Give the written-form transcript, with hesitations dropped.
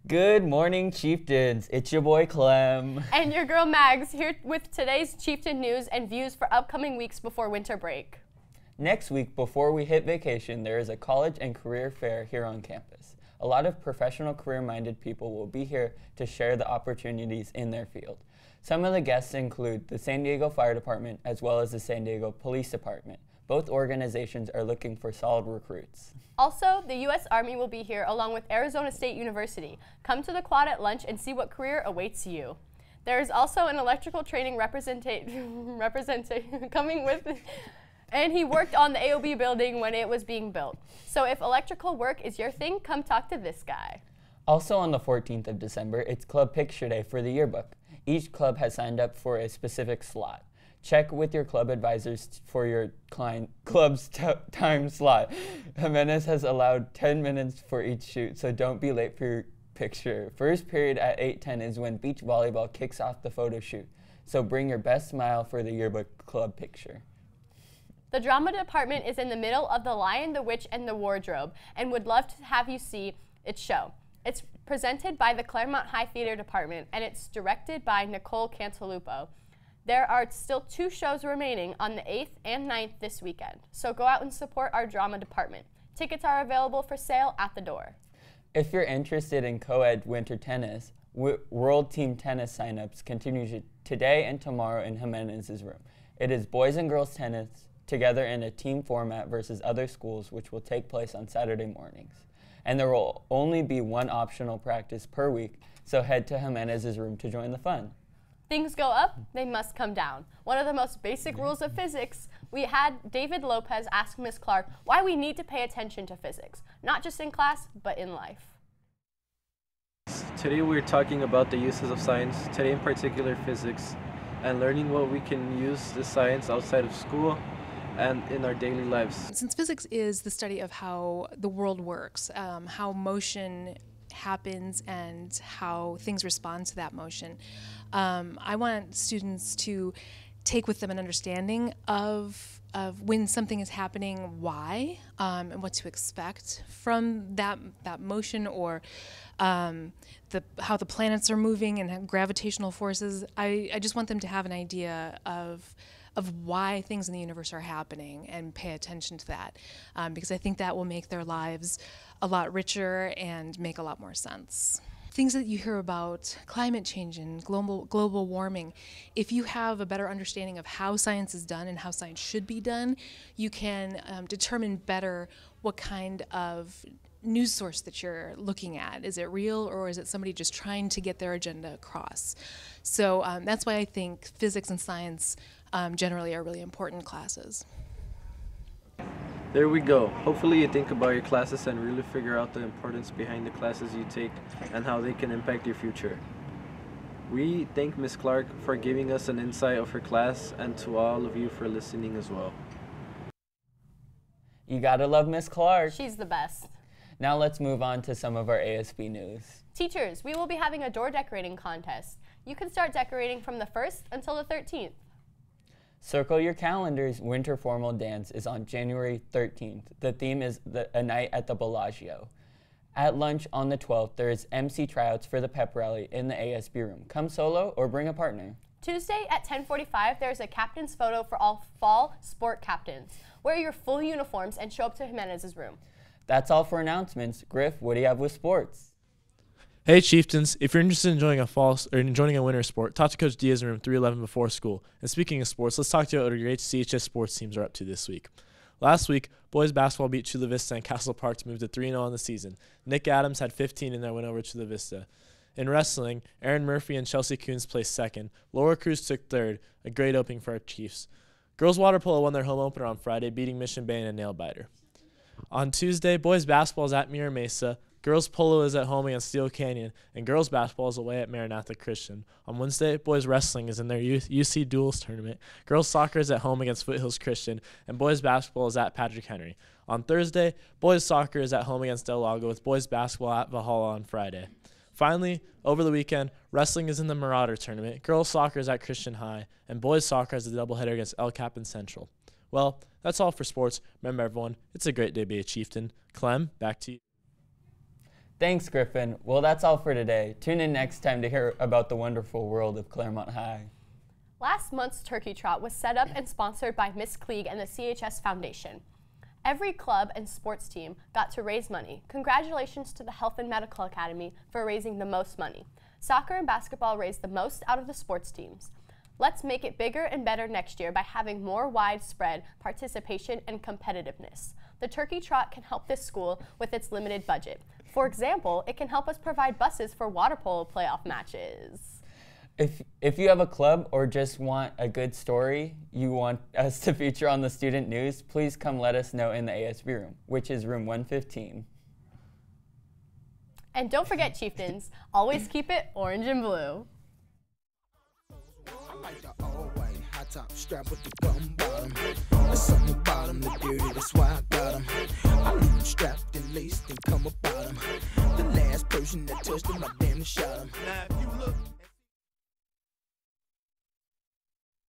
Good morning, Chieftains. It's your boy Clem. And your girl Mags, here with today's Chieftain news and views for upcoming weeks before winter break. Next week, before we hit vacation, there is a college and career fair here on campus. A lot of professional, career-minded people will be here to share the opportunities in their field. Some of the guests include the San Diego Fire Department as well as the San Diego Police Department. Both organizations are looking for solid recruits. Also, the U.S. Army will be here along with Arizona State University. Come to the quad at lunch and see what career awaits you. There is also an electrical training representative coming with, and he worked on the AOB building when it was being built. So if electrical work is your thing, come talk to this guy. Also on the 14th of December, it's Club Picture Day for the yearbook. Each club has signed up for a specific slot. Check with your club advisors for your club's time slot. Jimenez has allowed 10 minutes for each shoot, so don't be late for your picture. First period at 8:10 is when beach volleyball kicks off the photo shoot, so bring your best smile for the yearbook club picture. The drama department is in the middle of The Lion, the Witch, and the Wardrobe, and would love to have you see its show. It's presented by the Claremont High Theater Department, and it's directed by Nicole Cantalupo. There are still 2 shows remaining on the 8th and 9th this weekend, so go out and support our drama department. Tickets are available for sale at the door. If you're interested in co-ed winter tennis, World Team Tennis signups continue today and tomorrow in Jimenez's room. It is boys and girls tennis together in a team format versus other schools, which will take place on Saturday mornings. And there will only be 1 optional practice per week, so head to Jimenez's room to join the fun. Things go up, they must come down. One of the most basic rules of physics, we had David Lopez ask Ms. Clark why we need to pay attention to physics, not just in class, but in life. Today we're talking about the uses of science, today in particular physics, and learning what we can use this science outside of school and in our daily lives. Since physics is the study of how the world works, how motion happens and how things respond to that motion, I want students to take with them an understanding of when something is happening, why, and what to expect from that motion, or how the planets are moving and gravitational forces. I just want them to have an idea of why things in the universe are happening and pay attention to that, because I think that will make their lives a lot richer and make a lot more sense. Things that you hear about climate change and global warming, if you have a better understanding of how science is done and how science should be done, you can determine better what kind of news source that you're looking at. Is it real, or is it somebody just trying to get their agenda across? So that's why I think physics and science generally are really important classes. There we go. Hopefully you think about your classes and really figure out the importance behind the classes you take and how they can impact your future. We thank Ms. Clark for giving us an insight of her class, and to all of you for listening as well. You gotta love Ms. Clark. She's the best. Now let's move on to some of our ASB news. Teachers, we will be having a door decorating contest. You can start decorating from the 1st until the 13th. Circle your calendars. Winter Formal Dance is on January 13th. The theme is a night at the Bellagio. At lunch on the 12th, there is MC tryouts for the pep rally in the ASB room. Come solo or bring a partner. Tuesday at 10:45, there's a captain's photo for all fall sport captains. Wear your full uniforms and show up to Jimenez's room. That's all for announcements. Griff, what do you have with sports? Hey Chieftains, if you're interested in joining a winter sport, talk to Coach Diaz in room 311 before school. And speaking of sports, let's talk to you about what your CHS sports teams are up to this week. Last week, boys basketball beat Chula Vista and Castle Park to move to 3-0 on the season. Nick Adams had 15 in their win over Chula Vista. In wrestling, Aaron Murphy and Chelsea Coons placed second. Laura Cruz took third, a great opening for our Chiefs. Girls water polo won their home opener on Friday, beating Mission Bay in a nail-biter. On Tuesday, boys basketball is at Mira Mesa. Girls polo is at home against Steel Canyon, and girls basketball is away at Maranatha Christian. On Wednesday, boys wrestling is in their UC Duels tournament. Girls soccer is at home against Foothills Christian, and boys basketball is at Patrick Henry. On Thursday, boys soccer is at home against Del Lago, with boys basketball at Valhalla on Friday. Finally, over the weekend, wrestling is in the Marauder tournament, girls soccer is at Christian High, and boys soccer has a doubleheader against El Capitan Central. Well, that's all for sports. Remember, everyone, it's a great day to be a Chieftain. Clem, back to you. Thanks, Griffin. Well, that's all for today. Tune in next time to hear about the wonderful world of Claremont High. Last month's Turkey Trot was set up and sponsored by Miss Klieg and the CHS Foundation. Every club and sports team got to raise money. Congratulations to the Health and Medical Academy for raising the most money. Soccer and basketball raised the most out of the sports teams. Let's make it bigger and better next year by having more widespread participation and competitiveness. The Turkey Trot can help this school with its limited budget. For example, it can help us provide buses for water polo playoff matches. If you have a club or just want a good story you want us to feature on the student news, please come let us know in the ASB room, which is room 115. And don't forget, Chieftains, always keep it orange and blue. I like the all-white high top strap with the gum bottom. There's something about 'em, the dirty, that's why I got 'em.